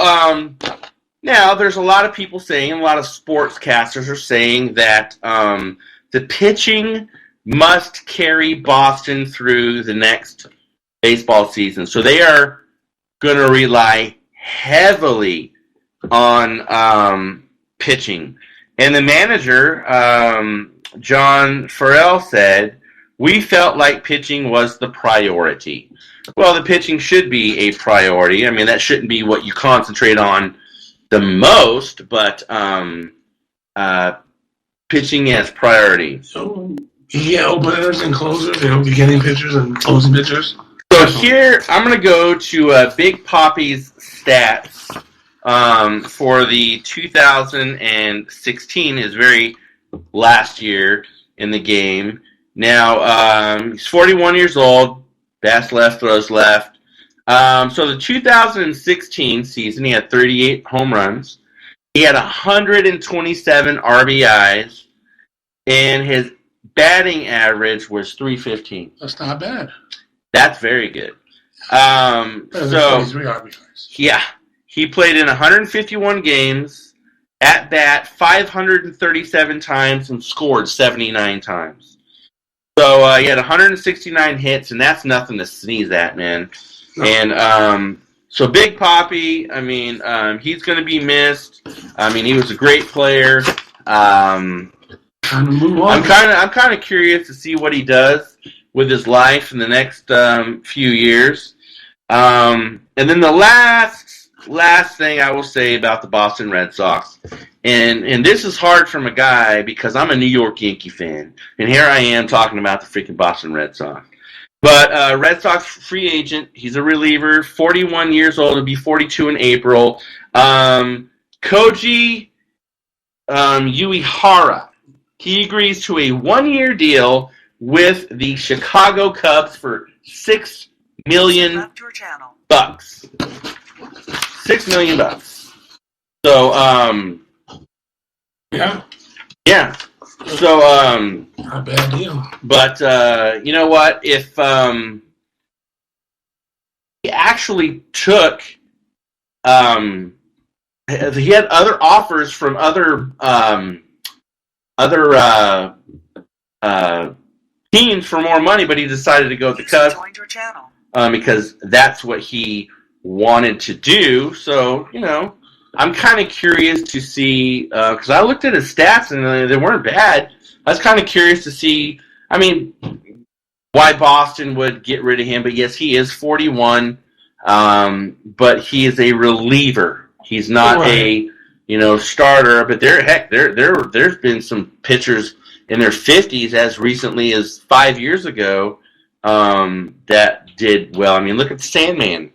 now there's a lot of people saying, a lot of sportscasters are saying that the pitching must carry Boston through the next baseball season. So they are going to rely heavily on pitching. And the manager, John Farrell, said, we felt like pitching was the priority. Well, the pitching should be a priority. That shouldn't be what you concentrate on the most, but pitching as priority. So, openers and closers, beginning pitchers and closing pitchers. So here, I'm going to go to Big Papi's stats for the 2016, his very last year in the game. Now, he's 41 years old, bats left, throws left. So the 2016 season, he had 38 home runs. He had 127 RBIs, and his batting average was .315. That's not bad. That's very good. Better than So 23 RBIs. yeah, he played in 151 games, at bat 537 times, and scored 79 times. So he had 169 hits, and that's nothing to sneeze at, man. No. And so Big Papi, I mean, he's going to be missed. I mean, he was a great player. Time to move on. I'm kind of curious to see what he does with his life in the next few years. And then the last thing I will say about the Boston Red Sox, and this is hard from a guy because I'm a New York Yankee fan, and here I am talking about the freaking Boston Red Sox. But Red Sox free agent, he's a reliever, 41 years old, he'll be 42 in April. Koji Uehara, he agrees to a 1-year deal with the Chicago Cubs for $6 million. Left your channel. $6 million. So, yeah. So, Not a bad deal. but you know what? If he actually took, if he had other offers from other teams for more money, but he decided to go with the User Cubs joined your channel. because that's what he wanted to do. So, you know, I'm kind of curious to see, because I looked at his stats and they weren't bad. I was kind of curious to see, I mean, why Boston would get rid of him. But yes, he is 41, but he is a reliever. He's not a, you know, starter. But there's been some pitchers in their 50s as recently as 5 years ago that did well. I mean, look at Sandman,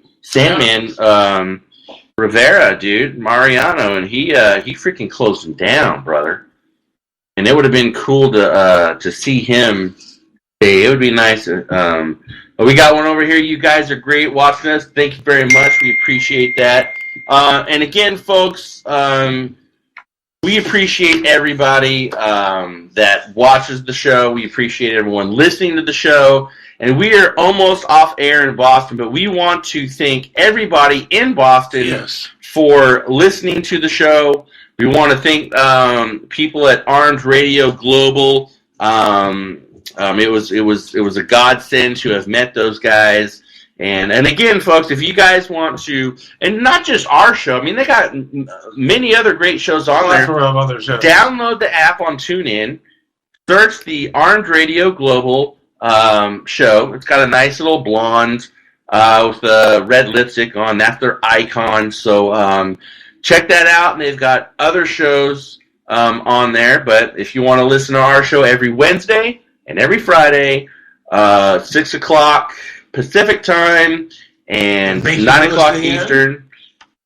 Rivera, dude, Mariano, and he freaking closed him down, brother. And it would have been cool to see him. Hey, it would be nice. But we got one over here. You guys are great watching us. Thank you very much. We appreciate that. And again, folks, we appreciate everybody that watches the show. We appreciate everyone listening to the show. And we are almost off air in Boston, but we want to thank everybody in Boston for listening to the show. We want to thank people at Armed Radio Global. It was a godsend to have met those guys. And again, folks, if you guys want to, and not just our show, I mean, they got many other great shows on there. Other shows. Download the app on TuneIn. Search the Armed Radio Global show. It's got a nice little blonde with red lipstick on. That's their icon. So check that out. And they've got other shows on there. But if you want to listen to our show every Wednesday and every Friday, 6 o'clock Pacific time and 9 o'clock Eastern.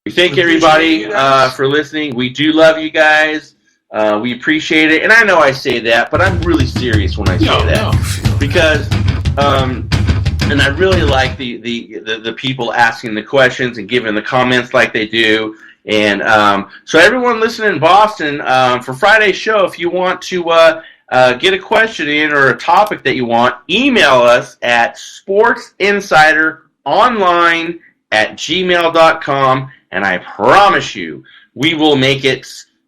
We thank everybody for listening. We do love you guys. We appreciate it. And I know I say that, but I'm really serious when I say that. Because and I really like the people asking the questions and giving the comments like they do. And so everyone listening in Boston, for Friday's show, if you want to get a question in or a topic that you want, email us at sportsinsideronline@gmail.com, and I promise you we will make it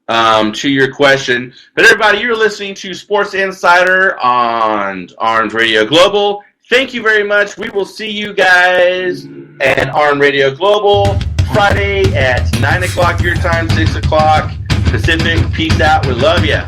to your question. But everybody, you're listening to Sports Insider on Armed Radio Global. Thank you very much. We will see you guys at Armed Radio Global Friday at 9 o'clock your time, 6 o'clock Pacific. Peace out. We love you.